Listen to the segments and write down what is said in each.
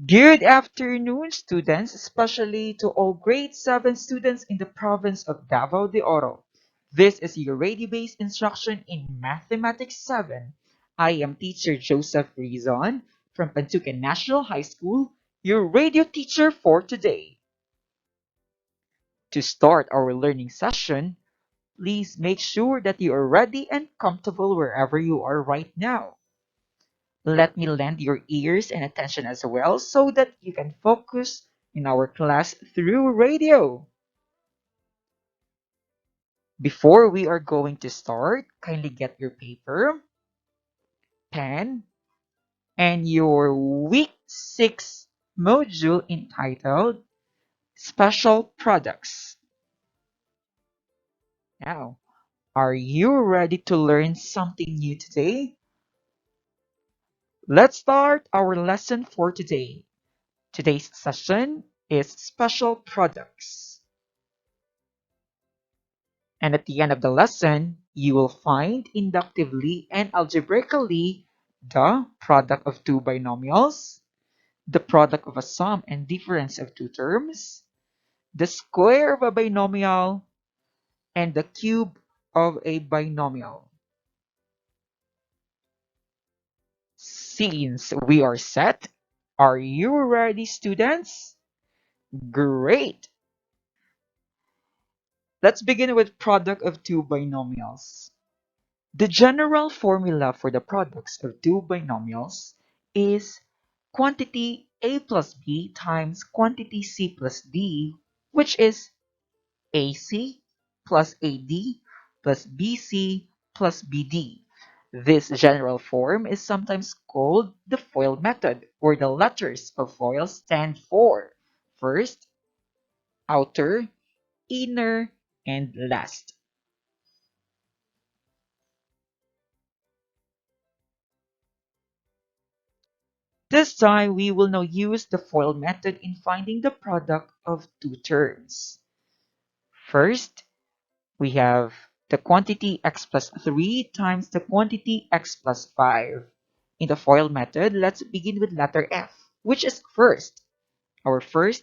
Good afternoon, students, especially to all grade 7 students in the province of Davao de Oro. This is your radio-based instruction in Mathematics 7. I am teacher Joseph Rizon from Pantucan National High School, your radio teacher for today. To start our learning session, please make sure that you are ready and comfortable wherever you are right now. Let me lend your ears and attention as well so that you can focus in our class through radio. Before we are going to start, kindly get your paper, pen, and your week 6 module entitled Special Products. Now, are you ready to learn something new today? Let's start our lesson for today. Today's session is Special Products. And at the end of the lesson, you will find inductively and algebraically the product of two binomials, the product of a sum and difference of two terms, the square of a binomial, and the cube of a binomial. Since we are set, are you ready, students? Great! Let's begin with product of two binomials. The general formula for the products of two binomials is quantity a plus b times quantity c plus d, which is ac plus ad plus bc plus bd. This general form is sometimes called the FOIL method, where the letters of FOIL stand for first, outer, inner, and last. This time, we will now use the FOIL method in finding the product of two terms. First, we have the quantity x plus 3 times the quantity x plus 5. In the FOIL method, let's begin with letter F, which is first. Our first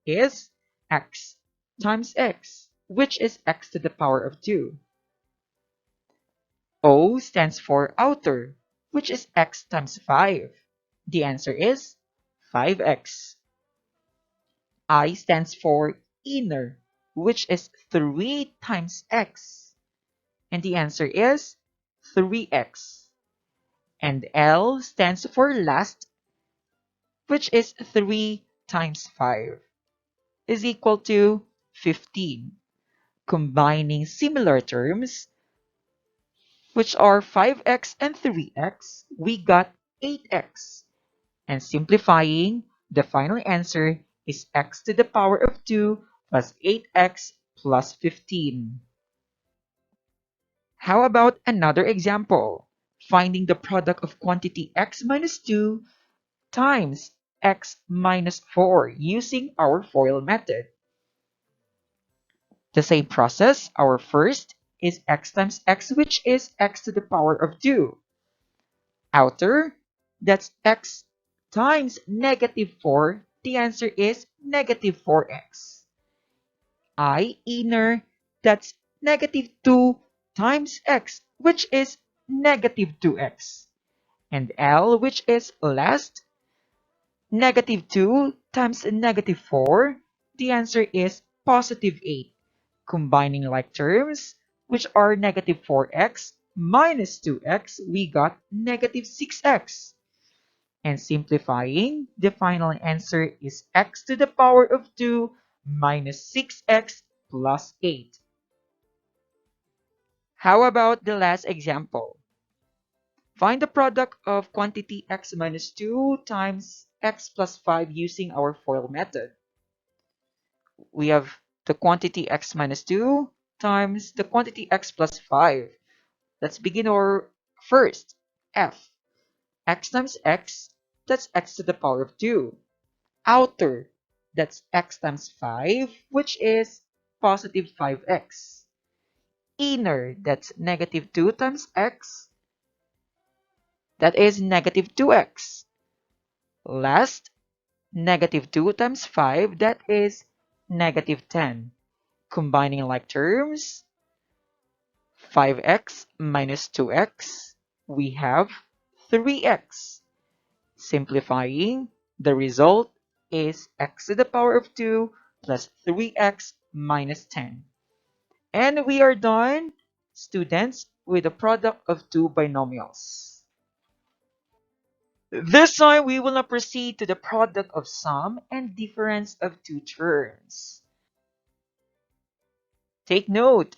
is x times x, which is x to the power of 2. O stands for outer, which is x times 5. The answer is 5x. I stands for inner, which is 3 times x. And the answer is 3x. And L stands for last, which is 3 times 5, is equal to 15. Combining similar terms, which are 5x and 3x, we got 8x. And simplifying, the final answer is x to the power of 2 plus 8x plus 15. How about another example? Finding the product of quantity x minus 2 times x minus 4 using our FOIL method. The same process, our first is x times x, which is x to the power of 2. Outer, that's x times negative 4. The answer is negative 4x. I, inner, that's negative 2 times x, which is negative 2x. And L, which is last, negative 2 times negative 4. The answer is positive 8. Combining like terms, which are negative 4x minus 2x, we got negative 6x. And simplifying, the final answer is x to the power of 2 minus 6x plus 8. How about the last example? Find the product of quantity x minus 2 times x plus 5 using our FOIL method. We have the quantity x minus 2 times the quantity x plus 5. Let's begin our first f. X times x, that's x to the power of 2. Outer, that's x times 5, which is positive 5x. Inner, that's negative 2 times x, that is negative 2x. Last, Negative 2 times 5, that is negative 10. Combining like terms, 5x minus 2x, we have 3x. Simplifying, the result is x to the power of 2 plus 3x minus 10. And we are done, students, with the product of two binomials. This time, we will now proceed to the product of sum and difference of two terms. Take note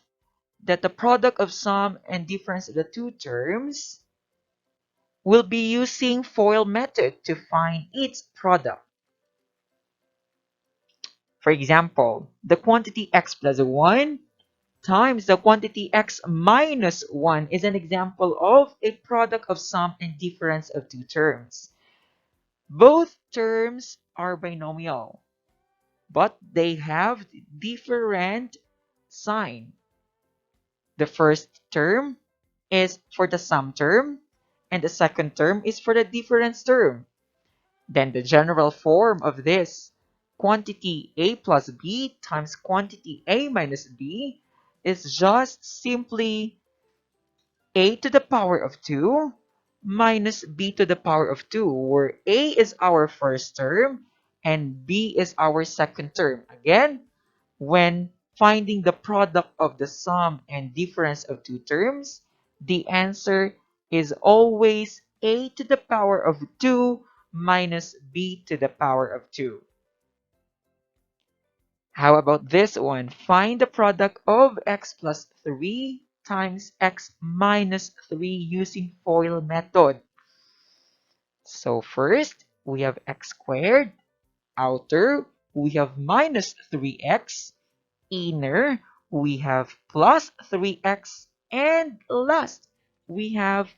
that the product of sum and difference of the two terms will be using FOIL method to find its product. For example, the quantity x plus 1 times the quantity x minus 1 is an example of a product of sum and difference of two terms. Both terms are binomial, but they have different sign. The first term is for the sum term, and the second term is for the difference term. Then the general form of this quantity a plus b times quantity a minus b is just simply a to the power of 2 minus b to the power of 2, where a is our first term and b is our second term. Again, when finding the product of the sum and difference of two terms, the answer is always a to the power of 2 minus b to the power of 2. How about this one? Find the product of x plus 3 times x minus 3 using FOIL method. So first, we have x squared. Outer, we have minus 3x. Inner, we have plus 3x. And last, we have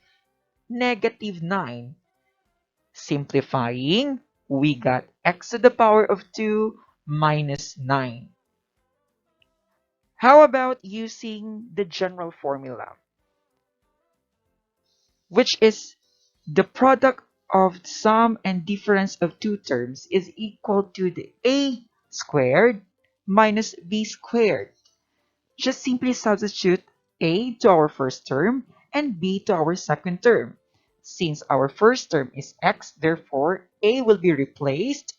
negative 9. Simplifying, we got x to the power of 2 minus 9. How about using the general formula, which is the product of sum and difference of two terms is equal to the a squared minus b squared. Just simply substitute a to our first term and b to our second term. Since our first term is x, therefore a will be replaced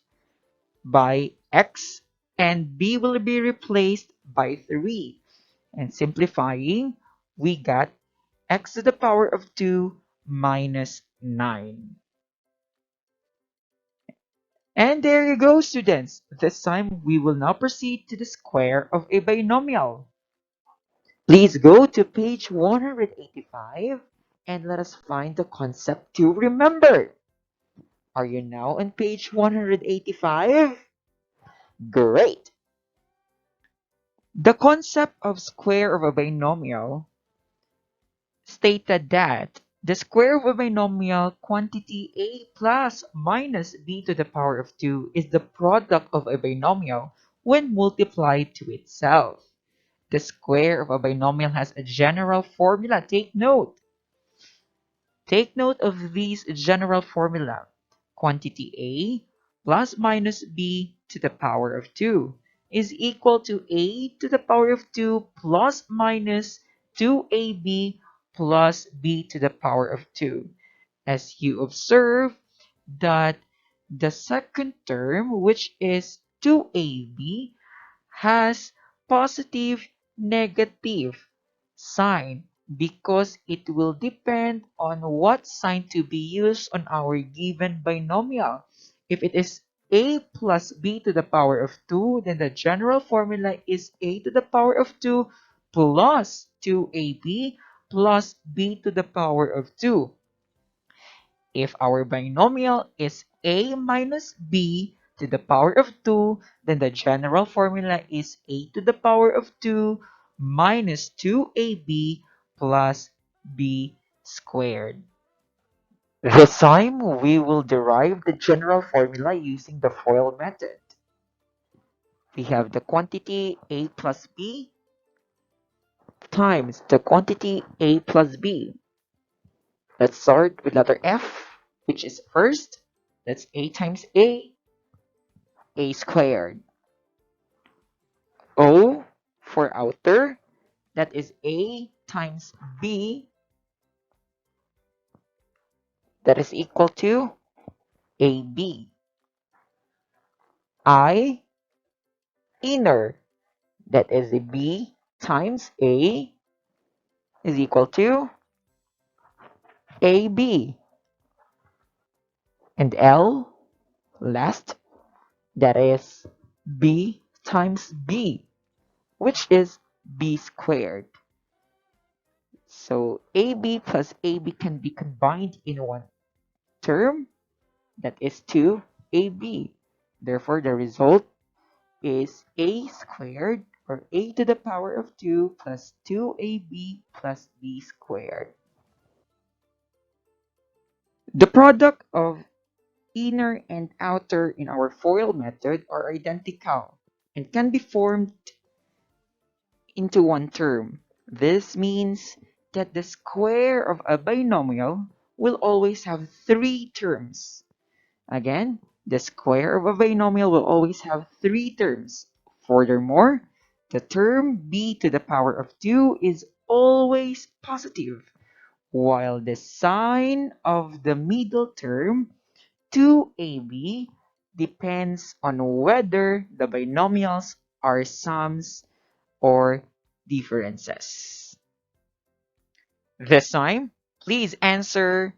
by x and b will be replaced by 3. And simplifying, we got x to the power of 2 minus 9. And there you go, students. This time, we will now proceed to the square of a binomial. Please go to page 185 and let us find the concept to remember. Are you now on page 185? Great! The concept of square of a binomial stated that the square of a binomial quantity a plus minus b to the power of 2 is the product of a binomial when multiplied to itself. The square of a binomial has a general formula. Take note. Take note of this general formula. Quantity a plus minus b to the power of 2 is equal to a to the power of 2 plus minus 2ab plus b to the power of 2. As you observe that the second term, which is 2ab, has positive negative sign because it will depend on what sign to be used on our given binomial. If it is a plus b to the power of 2, then the general formula is a to the power of 2 plus 2ab plus b to the power of 2. If our binomial is a minus b to the power of 2, then the general formula is a to the power of 2 minus 2ab plus b squared. This time, we will derive the general formula using the FOIL method. We have the quantity a plus b times the quantity a plus b. Let's start with letter F, which is first. That's a times a a squared. O for outer, that is a times b, that is equal to ab. I inner, that is a b times a, is equal to ab. And L last, that is b times b, which is b squared. So AB plus AB can be combined in one term, that is 2AB. Therefore, the result is A squared, or A to the power of 2 plus 2AB plus B squared. The product of inner and outer in our FOIL method are identical and can be formed into one term. This means that the square of a binomial will always have three terms. Again, the square of a binomial will always have three terms. Furthermore, the term b to the power of 2 is always positive, while the sign of the middle term, 2ab, depends on whether the binomials are sums or differences. This time, please answer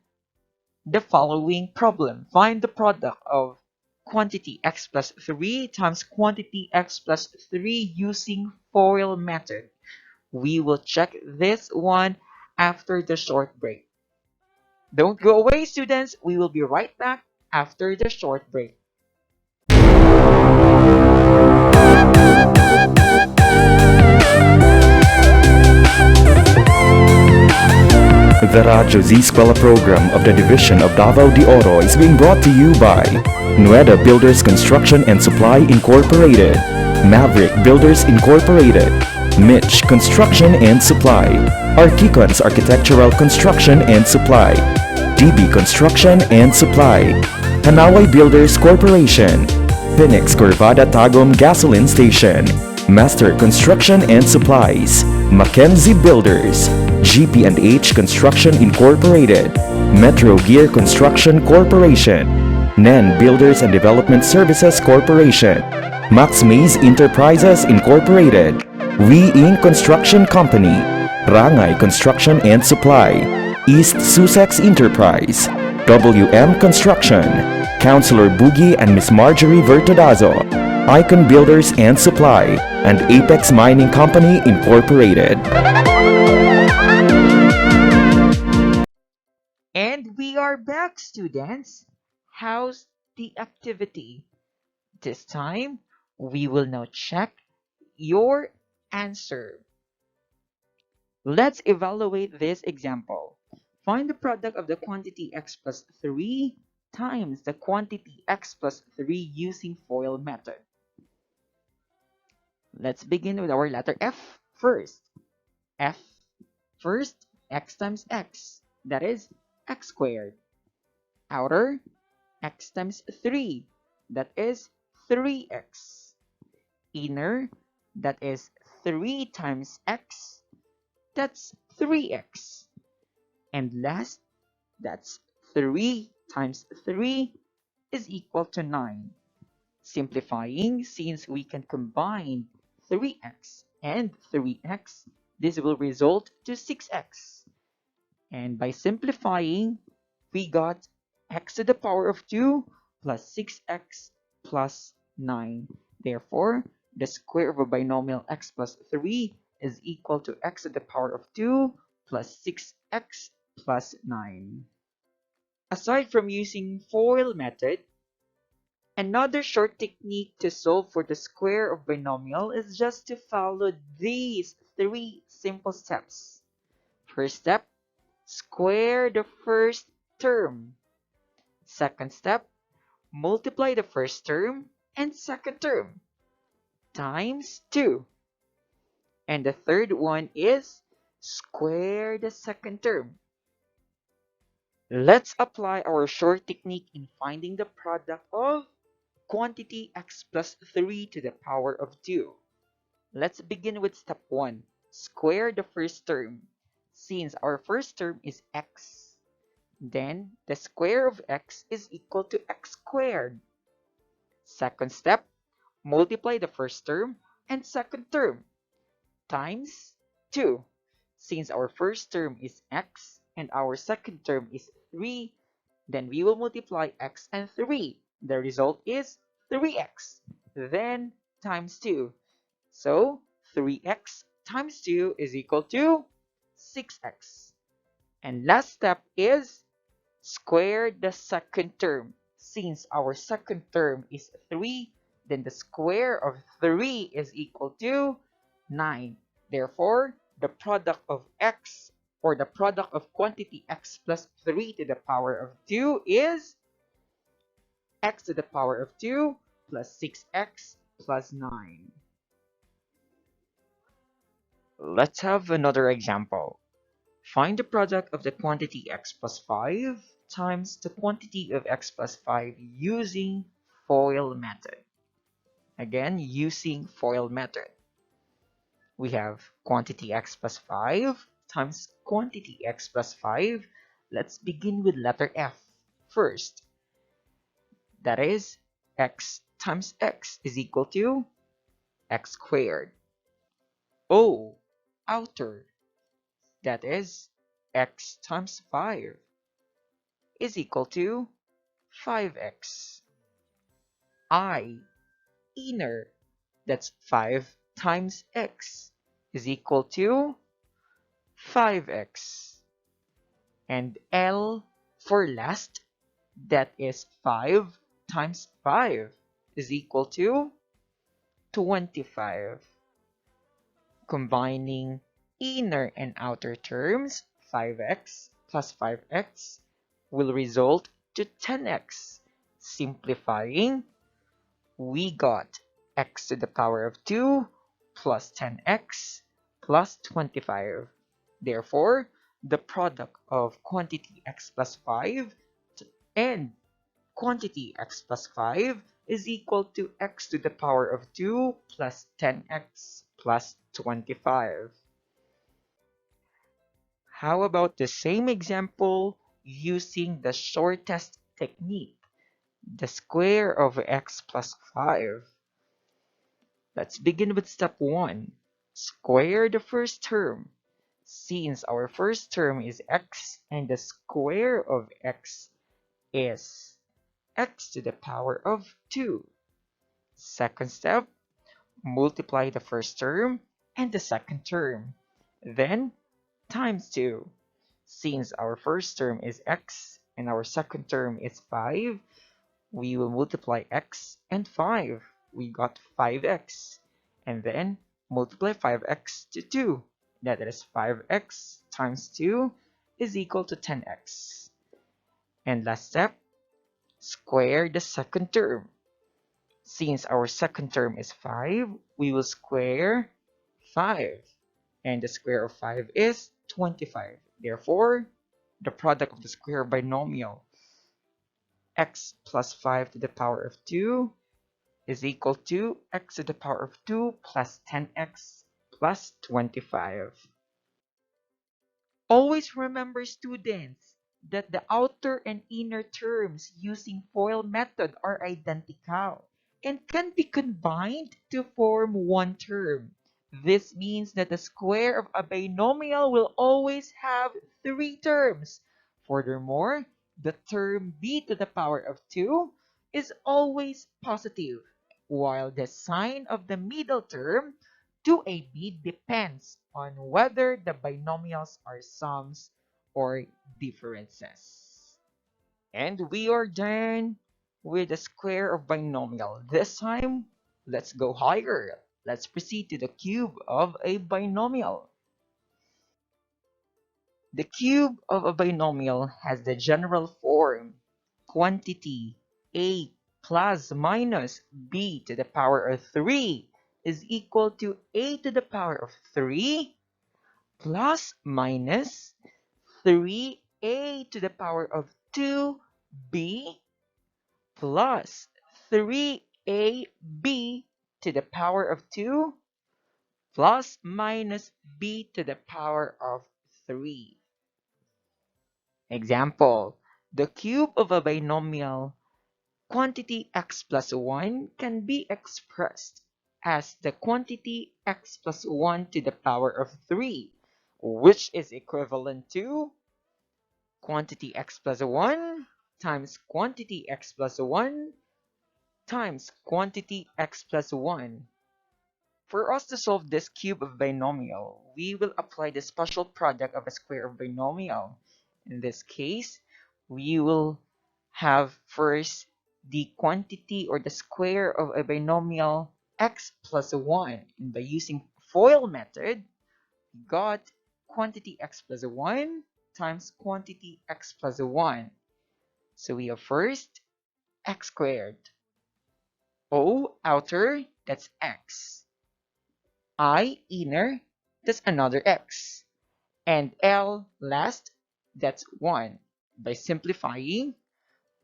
the following problem. Find the product of quantity x plus 3 times quantity x plus 3 using FOIL method. We will check this one after the short break. Don't go away, students. We will be right back after the short break. The Radyo Z-eskwela program of the Division of Davao de Oro is being brought to you by Nueda Builders Construction and Supply Incorporated, Maverick Builders Incorporated, Mitch Construction and Supply, Archicons Architectural Construction and Supply, DB Construction and Supply, Hanaway Builders Corporation, Phoenix Corvada Tagum Gasoline Station, Master Construction and Supplies, Mackenzie Builders, GP&H Construction Incorporated, Metro Gear Construction Corporation, NEN Builders and Development Services Corporation, Max Mays Enterprises Incorporated, We Inc. Construction Company, Rangay Construction and Supply, East Sussex Enterprise, WM Construction, Councilor Boogie and Miss Marjorie Vertodazo, Icon Builders and Supply, and Apex Mining Company Incorporated. And we are back, students. How's the activity? This time, we will now check your answer. Let's evaluate this example. Find the product of the quantity x plus 3 times the quantity x plus 3 using FOIL method. Let's begin with our letter F first. F first, x times x, that is x squared. Outer, x times 3, that is 3x. Inner, that is 3 times x, that's 3x. And last, that's 3 times 3 is equal to 9. Simplifying, since we can combine 3x and 3x, this will result to 6x. And by simplifying, we got x to the power of 2 plus 6x plus 9. Therefore, the square of a binomial x plus 3 is equal to x to the power of 2 plus 6x plus 9. Aside from using FOIL method, another short technique to solve for the square of binomial is just to follow these three simple steps. First step, square the first term. Second step, multiply the first term and second term times 2. And the third one is square the second term. Let's apply our short technique in finding the product of quantity x plus 3 to the power of 2. Let's begin with step 1. Square the first term. Since our first term is x, then the square of x is equal to x squared. Second step, multiply the first term and second term times 2. Since our first term is x and our second term is 3, then we will multiply x and 3. The result is 3x. Then times 2. So 3x times 2 is equal to 6x. And last step is square the second term. Since our second term is 3, then the square of 3 is equal to 9. Therefore, the product of x, or the product of quantity x plus 3 to the power of 2 is x to the power of 2 plus 6x plus 9. Let's have another example. Find the product of the quantity x plus 5 times the quantity of x plus 5 using FOIL method. Again, using FOIL method. We have quantity x plus 5 times quantity x plus 5. Let's begin with letter F first. That is, x times x is equal to x squared. O, outer. That is, x times 5 is equal to 5x. I, inner. That's 5 times x is equal to 5x. And L for last, that is 5 times 5 is equal to 25. Combining inner and outer terms, 5x plus 5x will result to 10x. Simplifying, we got x to the power of 2 plus 10x plus 25. Therefore, the product of quantity x plus 5 and quantity x plus 5 is equal to x to the power of 2 plus 10x plus 25. How about the same example using the shortest technique, the square of x plus 5? Let's begin with step 1. Square the first term. Since our first term is x and the square of x is x to the power of 2. Second step, multiply the first term and the second term. Then times 2. Since our first term is x and our second term is 5, we will multiply x and 5. We got 5x. And then multiply 5x to 2. That is 5x times 2 is equal to 10x. And last step, square the second term. Since our second term is 5, we will square 5. And the square of 5 is 25. Therefore, the product of the square binomial x plus 5 to the power of 2 is equal to x to the power of 2 plus 10x plus 25. Always remember, students, that the outer and inner terms using FOIL method are identical and can be combined to form one term. This means that the square of a binomial will always have three terms. Furthermore, the term b to the power of 2 is always positive, while the sign of the middle term 2ab depends on whether the binomials are sums or differences. And we are done with the square of binomial. This time, let's go higher. Let's proceed to the cube of a binomial. The cube of a binomial has the general form quantity a plus minus b to the power of 3 is equal to a to the power of 3 plus minus 3a to the power of 2b plus 3ab to the power of 2 plus minus b to the power of 3. Example, the cube of a binomial quantity x plus 1 can be expressed as the quantity x plus 1 to the power of 3, which is equivalent to quantity x plus 1 times quantity x plus 1 times quantity x plus 1. For us to solve this cube of binomial, we will apply the special product of a square of binomial. In this case, we will have first the quantity or the square of a binomial x plus 1. And by using FOIL method, we got quantity x plus 1 times quantity x plus 1. So we have first x squared. O outer, that's x. I inner, that's another x. And L last, that's 1. By simplifying,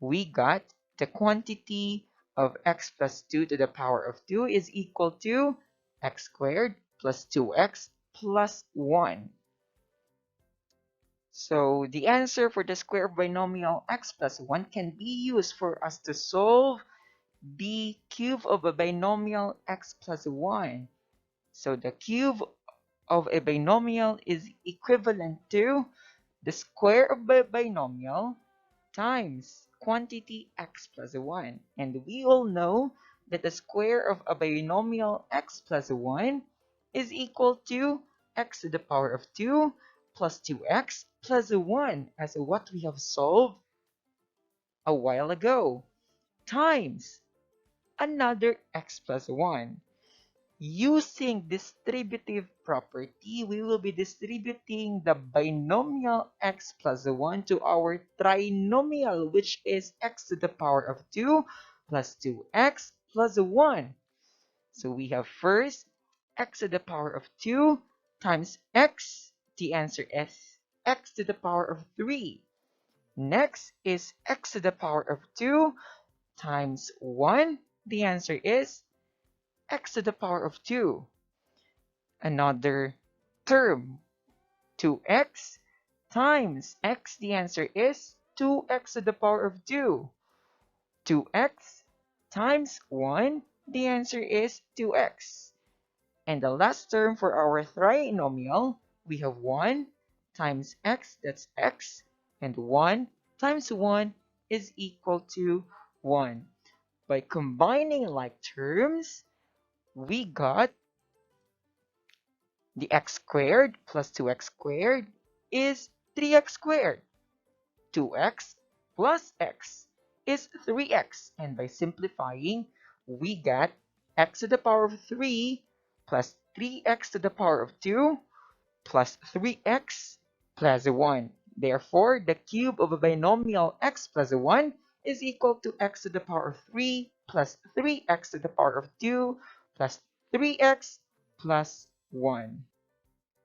we got the quantity of x plus 2 to the power of 2 is equal to x squared plus 2x plus 1. So the answer for the square of binomial x plus 1 can be used for us to solve the cube of a binomial x plus 1. So the cube of a binomial is equivalent to the square of the binomial times quantity x plus 1. And we all know that the square of a binomial x plus 1 is equal to x to the power of 2 plus 2x plus 1 as what we have solved a while ago times another x plus 1. Using distributive property, we will be distributing the binomial x plus 1 to our trinomial, which is x to the power of 2 plus 2x plus 1. So we have first x to the power of 2 times x. The answer is x to the power of 3. Next is x to the power of 2 times 1. The answer is x to the power of 2. Another term, 2x times x. The answer is 2x to the power of 2. 2x times 1. The answer is 2x. And the last term for our trinomial, we have 1 times x, that's x, and 1 times 1 is equal to 1. By combining like terms, we got the x squared plus 2x squared is 3x squared. 2x plus x is 3x. And by simplifying, we got x to the power of 3 plus 3x to the power of 2 plus 3x plus 1. Therefore, the cube of a binomial x plus 1 is equal to x to the power of 3 plus 3x to the power of 2 plus 3x plus 1.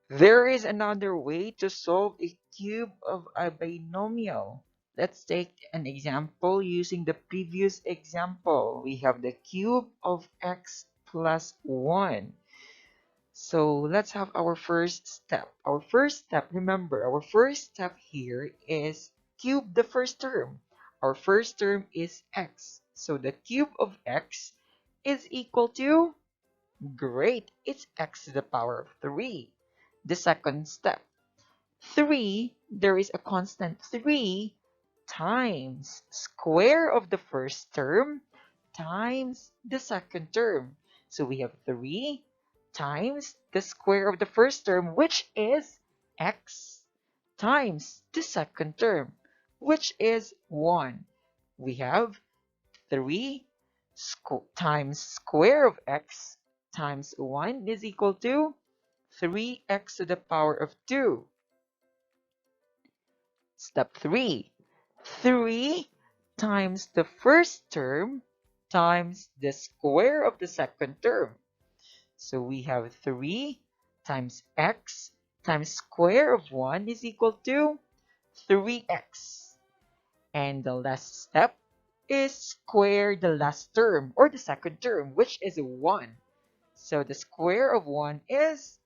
There is another way to solve a cube of a binomial. Let's take an example using the previous example. We have the cube of x plus 1. So let's have our first step. Our first step, remember, our first step here is cube the first term. Our first term is x. So the cube of x is equal to, great, it's x to the power of 3. The second step, 3, there is a constant 3 times square of the first term times the second term. So we have 3 times the square of the first term, which is x, times the second term, which is 1. We have 3 times square of x times 1 is equal to 3x to the power of 2. Step 3. 3 times the first term times the square of the second term. So we have 3 times x times square of 1 is equal to 3x. And the last step, is square the last term or the second term, which is 1. So the square of 1 is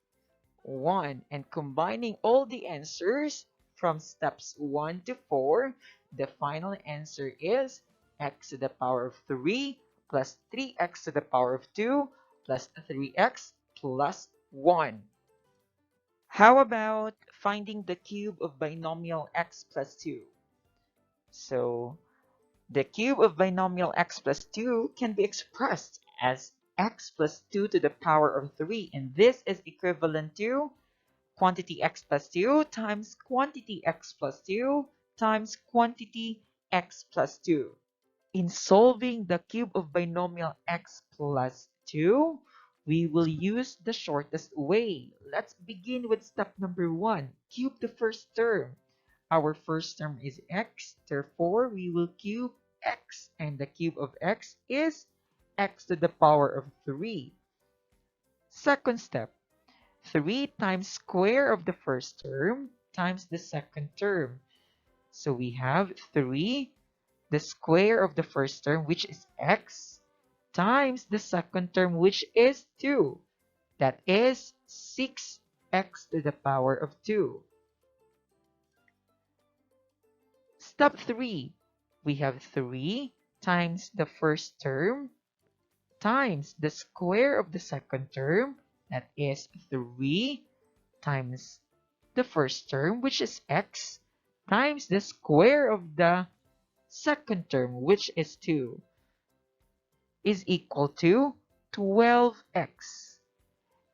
1. And combining all the answers from steps 1 to 4, the final answer is x to the power of 3 plus 3x to the power of 2 plus 3x plus 1. How about finding the cube of binomial x plus 2? So the cube of binomial x plus 2 can be expressed as x plus 2 to the power of 3, and this is equivalent to quantity x plus 2 times quantity x plus 2 times quantity x plus 2. In solving the cube of binomial x plus 2, we will use the shortest way. Let's begin with step number 1. Cube the first term. Our first term is x, therefore we will cube x, and the cube of x is x to the power of 3. Second step, 3 times square of the first term times the second term. So we have 3, the square of the first term, which is x, times the second term, which is 2. That is 6x to the power of 2. Step 3, we have 3 times the first term times the square of the second term, that is 3 times the first term, which is x, times the square of the second term, which is 2, is equal to 12x.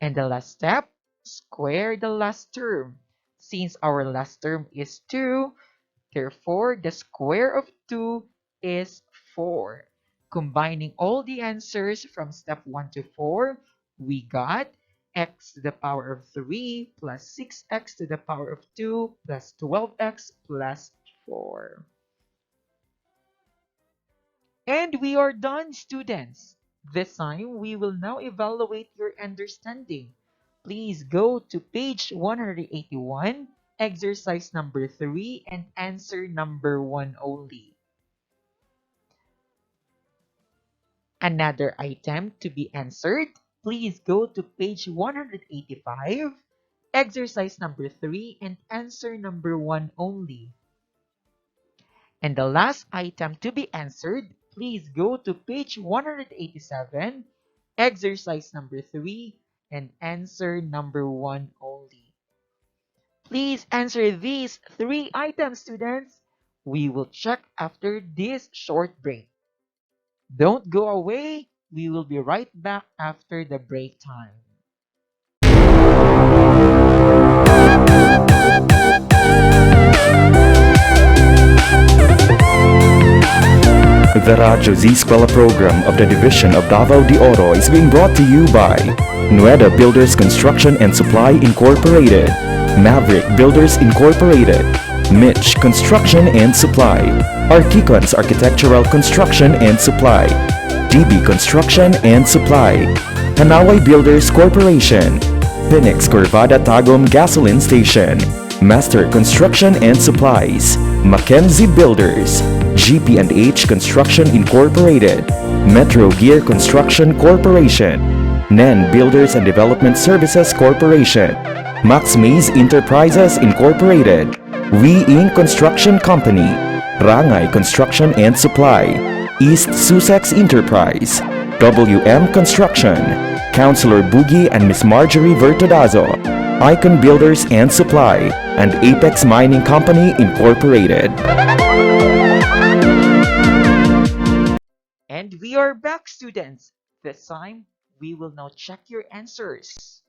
And the last step, square the last term. Since our last term is 2, therefore the square of 2 is 4. Combining all the answers from step 1 to 4, we got x to the power of 3 plus 6x to the power of 2 plus 12x plus 4. And we are done, students. This time, we will now evaluate your understanding. Please go to page 181, exercise number 3, and answer number 1 only. Another item to be answered, please go to page 185, exercise number 3, and answer number 1 only. And the last item to be answered, please go to page 187, exercise number 3, and answer number 1 only. Please answer these 3 items, students. We will check after this short break. Don't go away. We will be right back after the break time. The Radyo Z-eskwela program of the Division of Davao de Oro is being brought to you by Nueda Builders Construction and Supply Incorporated, Maverick Builders Incorporated, Mitch Construction and Supply, Archicons Architectural Construction and Supply, DB Construction and Supply, Hanaway Builders Corporation, Phoenix Corvada Tagum Gasoline Station, Master Construction and Supplies, Mackenzie Builders, GP&H Construction Incorporated, Metro Gear Construction Corporation, NEN Builders and Development Services Corporation, Max Mays Enterprises Incorporated, We Inc. Construction Company, Rangay Construction and Supply, East Sussex Enterprise, WM Construction, Councilor Boogie and Miss Marjorie Vertodazo, Icon Builders and Supply, and Apex Mining Company Incorporated. And we are back, students. This time, we will now check your answers.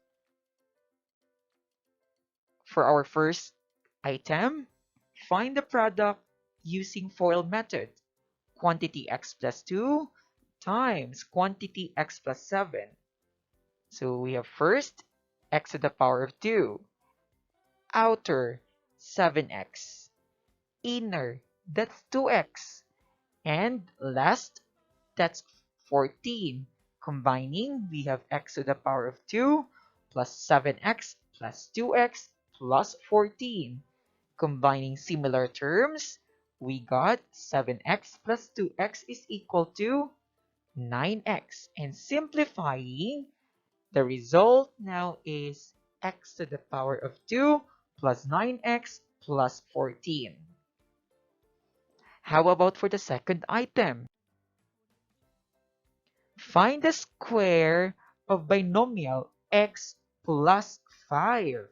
For our first item, find the product using FOIL method. Quantity x plus 2 times quantity x plus 7. So we have first x to the power of 2. Outer, 7x. Inner, that's 2x. And last, that's 14. Combining, we have x to the power of 2 plus 7x plus 2x plus 14. Combining similar terms, we got 7x plus 2x is equal to 9x. And simplifying, the result now is x to the power of 2 plus 9x plus 14. How about for the second item? Find the square of binomial x plus 5.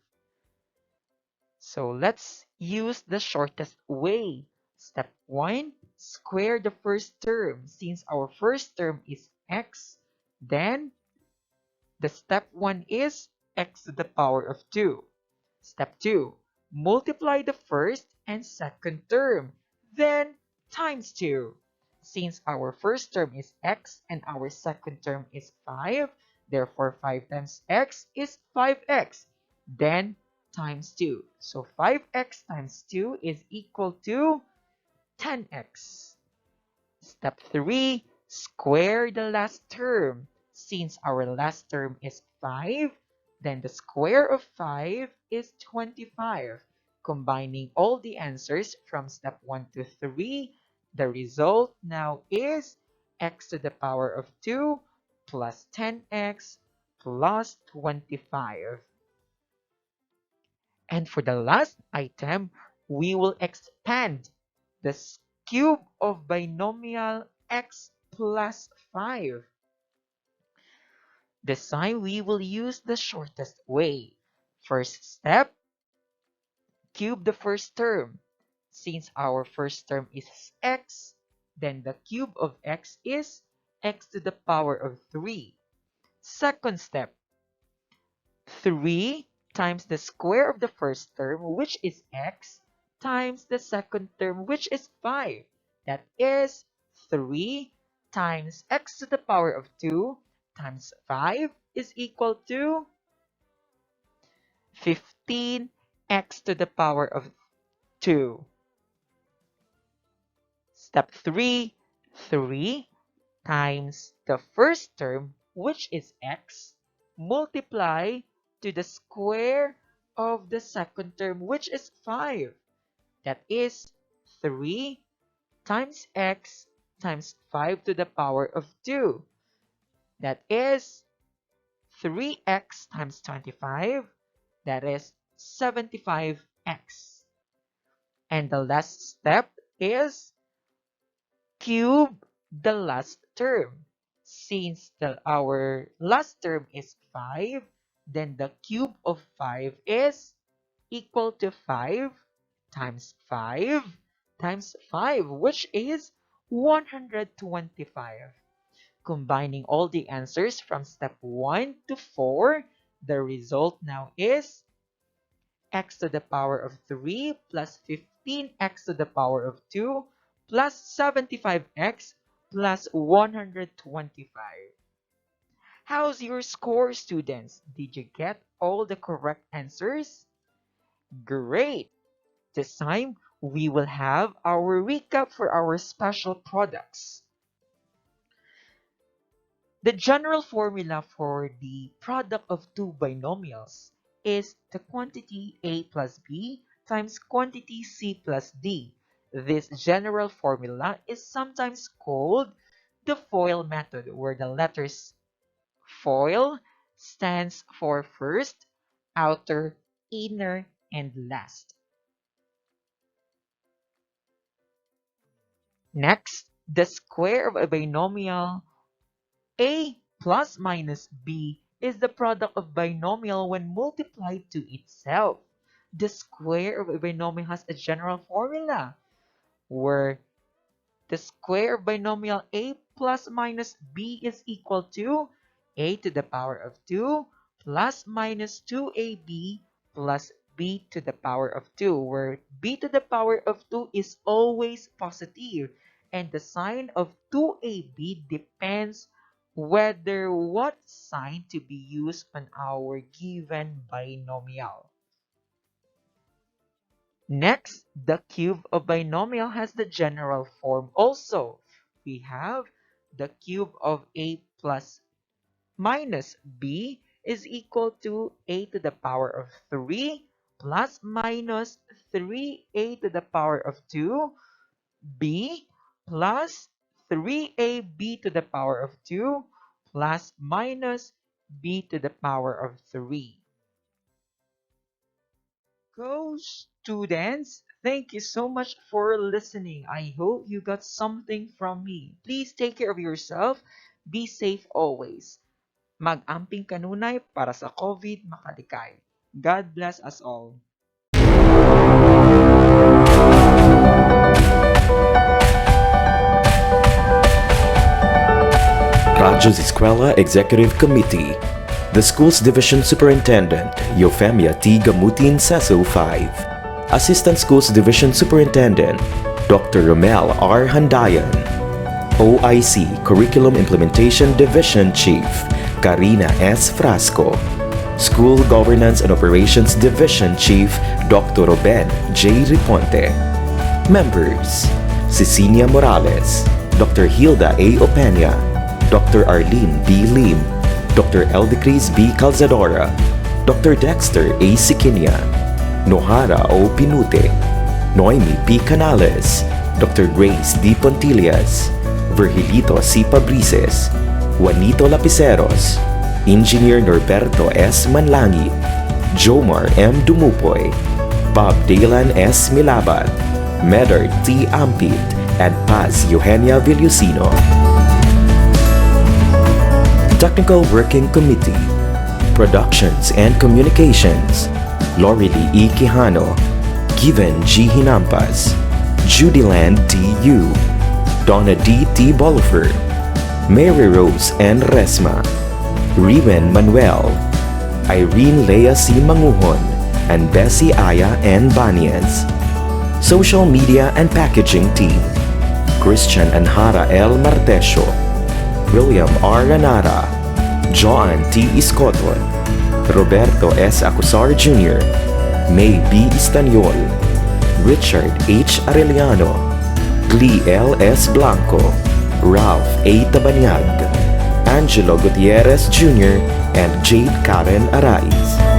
So let's use the shortest way. Step 1, square the first term. Since our first term is x, then the step 1 is x to the power of 2. Step 2, multiply the first and second term, then times 2. Since our first term is x and our second term is 5, therefore 5 times x is 5x, then times 2. So 5x times 2 is equal to 10x. Step 3, square the last term. Since our last term is 5, then the square of 5 is 25. Combining all the answers from step 1 to 3, the result now is x to the power of 2 plus 10x plus 25. And for the last item, we will expand the cube of binomial x plus 5. This time, we will use the shortest way. First step, cube the first term. Since our first term is x, then the cube of x is x to the power of 3. Second step, 3 times the square of the first term, which is x, times the second term, which is 5. That is 3 times x to the power of 2 times 5 is equal to 15x to the power of 2. Step 3, 3 times the first term, which is x, multiply to the square of the second term, which is 5. That is 3 times x times 5 to the power of 2. That is 3x times 25. That is 75x. And the last step is cube the last term. Since our last term is 5, then the cube of 5 is equal to 5 times 5 times 5, which is 125. Combining all the answers from step 1 to 4, the result now is x to the power of 3 plus 15x to the power of 2 plus 75x plus 125. How's your score, students? Did you get all the correct answers? Great! This time, we will have our recap for our special products. The general formula for the product of two binomials is the quantity a plus b times quantity c plus d. This general formula is sometimes called the FOIL method, where the letters FOIL stands for first, outer, inner, and last. Next, the square of a binomial a plus minus b is the product of binomial when multiplied to itself. The square of a binomial has a general formula where the square of binomial a plus minus b is equal to a to the power of 2 plus minus 2ab plus b to the power of 2, where b to the power of 2 is always positive, and the sign of 2ab depends whether what sign to be used on our given binomial. Next, the cube of binomial has the general form also. We have the cube of a plus minus b is equal to a to the power of 3 plus minus 3a to the power of 2 b plus 3ab to the power of 2 plus minus b to the power of 3. Go students! Thank you so much for listening. I hope you got something from me. Please take care of yourself. Be safe always. Mag-amping kanunay para sa COVID makalikay. God bless us all. Radyo Z-eskwela Executive Committee. The School's Division Superintendent, Eufemia T. Gamutin Seso 5. Assistant Schools Division Superintendent, Dr. Romel R. Handayan. OIC Curriculum Implementation Division Chief, Karina S. Frasco. School Governance and Operations Division Chief, Dr. Ruben J. Riponte. Members, Cecilia Morales, Dr. Hilda A. Opeña, Dr. Arlene B. Lim, Dr. Eldecris B. Calzadora, Dr. Dexter A. Siquinia, Nohara O. Pinute, Noemi P. Canales, Dr. Grace D. Pontillas, Virgilito C. Pabrices, Juanito Lapiceros, Engineer Norberto S. Manlangit, Jomar M. Dumupoy, Bob Daylan S. Milabat, Medard T. Ampit, and Paz Eugenia Villusino. Technical Working Committee, Productions and Communications, Lorely E. Quijano, Given G. Hinampas, Judyland D. Yu, Donna D. T. Bolifer, Mary Rose N. Resma, Riven Manuel, Irene Lea C. Manguhon, and Bessie Aya N. Banias. Social Media and Packaging Team, Christian Anhara L. Martesio, William R. Ranara, Joan T. Iscoton, Roberto S. Acusar Jr., May B. Istaniol, Richard H. Arellano, Glee L. S. Blanco, Ralph A. Tabanyag, Angelo Gutierrez Jr., and Jade Karen Araiz.